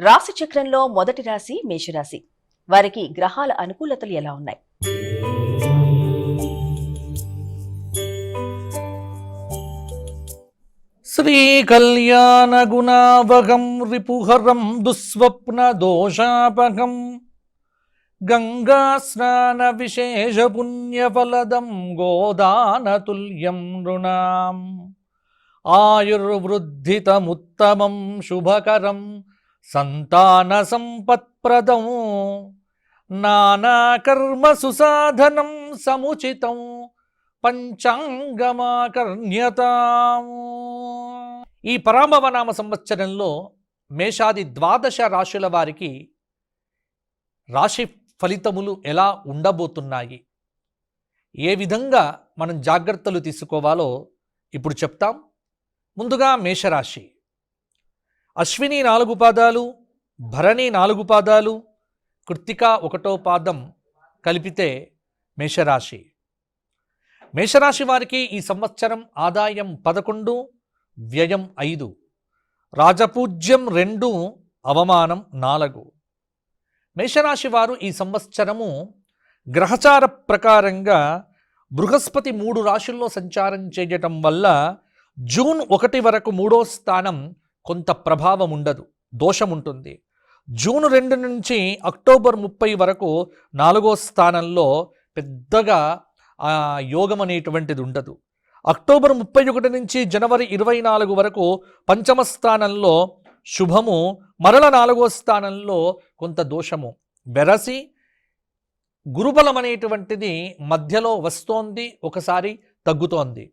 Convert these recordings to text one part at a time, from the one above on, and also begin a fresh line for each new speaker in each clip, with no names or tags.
రాశి చక్రంలో మొదటి రాశి మేషరాశి. వారికి గ్రహాల అనుకూలతలు ఎలా ఉన్నాయి?
శ్రీ కళ్యాణ గుణావగం రిపుహరం దుస్వప్న దోషాపకం గంగా స్నాన విశేష పుణ్యఫలదం గోదానతుల్యం నృణాం ఆయుర్వృద్ధితముత్తమం శుభకరం సంతాన సంపత్ప్రదం నానాకర్మ సుసాధనం సముచితం పంచాంగమాకర్ణ్యతాం. ఈ పరాభవనామ సంవత్సరంలో మేషాది ద్వాదశ రాశుల వారికి రాశి ఫలితములు ఎలా ఉండబోతున్నాయి, ఏ విధంగా మనం జాగ్రత్తలు తీసుకోవాలో ఇప్పుడు చెప్తాం. ముందుగా మేషరాశి. అశ్విని 4 పాదాలు, భరణి 4 పాదాలు, కృత్తిక 1వ పాదం కలిపితే మేషరాశి. మేషరాశి వారికి ఈ సంవత్సరం ఆదాయం 11, వ్యయం 5, రాజపూజ్యం 2, అవమానం 4. మేషరాశి వారు ఈ సంవత్సరము గ్రహచార ప్రకారంగా బృహస్పతి 3 రాశుల్లో సంచారం చేయటం వల్ల జూన్ 1 వరకు 3వ స్థానం కొంత ప్రభావం ఉండదు, దోషం ఉంటుంది. జూన్ 2 నుంచి అక్టోబర్ 30 వరకు 4వ స్థానంలో పెద్దగా యోగం అనేటువంటిది ఉండదు. అక్టోబర్ 31 నుంచి జనవరి 24 వరకు పంచమ స్థానంలో శుభము, మరల 4వ స్థానంలో కొంత దోషము. బెరసి గురుబలం అనేటువంటిది మధ్యలో వస్తోంది, ఒకసారి తగ్గుతోంది.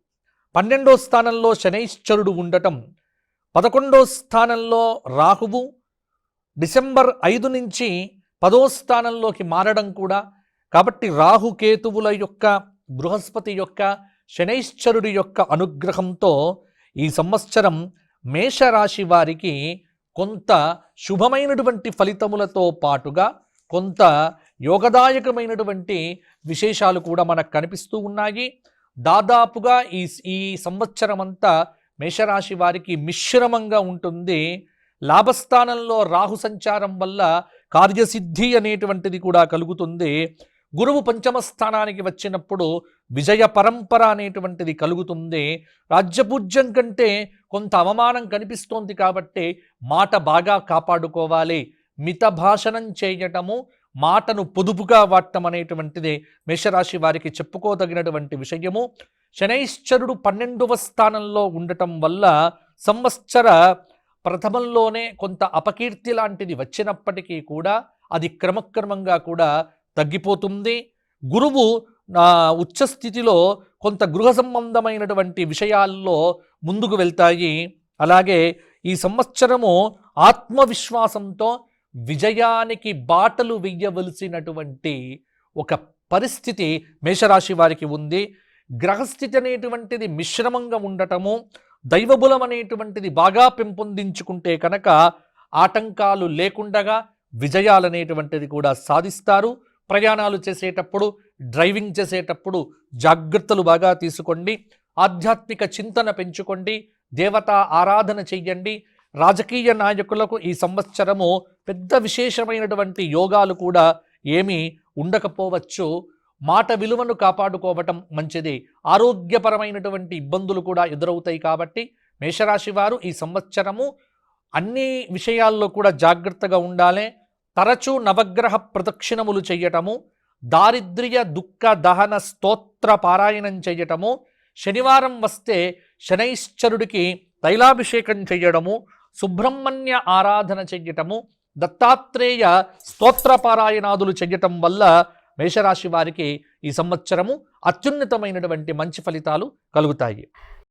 12వ స్థానంలో శనైశ్చరుడు ఉండటం, 11వ స్థానంలో రాహువు డిసెంబర్ 5 నుంచి 10వ స్థానంలోకి మారడం కూడా. కాబట్టి రాహుకేతువుల యొక్క, బృహస్పతి యొక్క, శనైశ్చరుడి యొక్క అనుగ్రహంతో ఈ సంవత్సరం మేషరాశి వారికి కొంత శుభమైనటువంటి ఫలితములతో పాటుగా కొంత యోగదాయకమైనటువంటి విశేషాలు కూడా మనకు కనిపిస్తూ ఉన్నాయి. దాదాపుగా ఈ సంవత్సరం అంతా మేషరాశి వారికి మిశ్రమంగా ఉంటుంది. లాభస్థానంలో రాహు సంచారం వల్ల కార్యసిద్ధి అనేటువంటిది కూడా కలుగుతుంది. గురువు పంచమ స్థానానికి వచ్చినప్పుడు విజయ పరంపర అనేటువంటిది కలుగుతుంది. రాజ్యపూజ్యం కంటే కొంత అవమానం కనిపిస్తోంది కాబట్టి మాట బాగా కాపాడుకోవాలి. మిత భాషణం చేయటము, మాటను పొదుపుగా వాడటం అనేటువంటిది మేషరాశి వారికి చెప్పుకోదగినటువంటి విషయము. శనైశ్చరుడు 12వ స్థానంలో ఉండటం వల్ల సంవత్సర ప్రథమంలోనే కొంత అపకీర్తి లాంటిది వచ్చినప్పటికీ కూడా అది క్రమక్రమంగా కూడా తగ్గిపోతుంది. గురువు ఉచ్చస్థితిలో కొంత గృహ సంబంధమైనటువంటి విషయాల్లో ముందుకు వెళ్తాయి. అలాగే ఈ సంవత్సరము ఆత్మవిశ్వాసంతో విజయానికి బాటలు వెయ్యవలసినటువంటి ఒక పరిస్థితి మేషరాశి వారికి ఉంది. గ్రహస్థితి అనేటువంటిది మిశ్రమంగా ఉండటము, దైవబలం అనేటువంటిది బాగా పెంపొందించుకుంటే కనుక ఆటంకాలు లేకుండగా విజయాలనేటువంటిది కూడా సాధిస్తారు. ప్రయాణాలు చేసేటప్పుడు, డ్రైవింగ్ చేసేటప్పుడు జాగ్రత్తలు బాగా తీసుకోండి. ఆధ్యాత్మిక చింతన పెంచుకోండి, దేవతా ఆరాధన చెయ్యండి. రాజకీయ నాయకులకు ఈ సంవత్సరము పెద్ద విశేషమైనటువంటి యోగాలు కూడా ఏమీ ఉండకపోవచ్చు. మాట విలువను కాపాడుకోవటం మంచిది. ఆరోగ్యపరమైనటువంటి ఇబ్బందులు కూడా ఎదురవుతాయి. కాబట్టి మేషరాశి వారు ఈ సంవత్సరము అన్ని విషయాల్లో కూడా జాగ్రత్తగా ఉండాలి. తరచూ నవగ్రహ ప్రదక్షిణములు చేయటము, దారిద్ర్య దుఃఖ దహన స్తోత్ర పారాయణం చేయటము, శనివారం వస్తే శనైశ్చరుడికి తైలాభిషేకం చేయడము, సుబ్రహ్మణ్య ఆరాధన చెయ్యటము, దత్తాత్రేయ స్తోత్ర పారాయణాదులు చెయ్యటం వల్ల మేషరాశి వారికి ఈ సంవత్సరము అత్యున్నతమైనటువంటి మంచి ఫలితాలు కలుగుతాయి.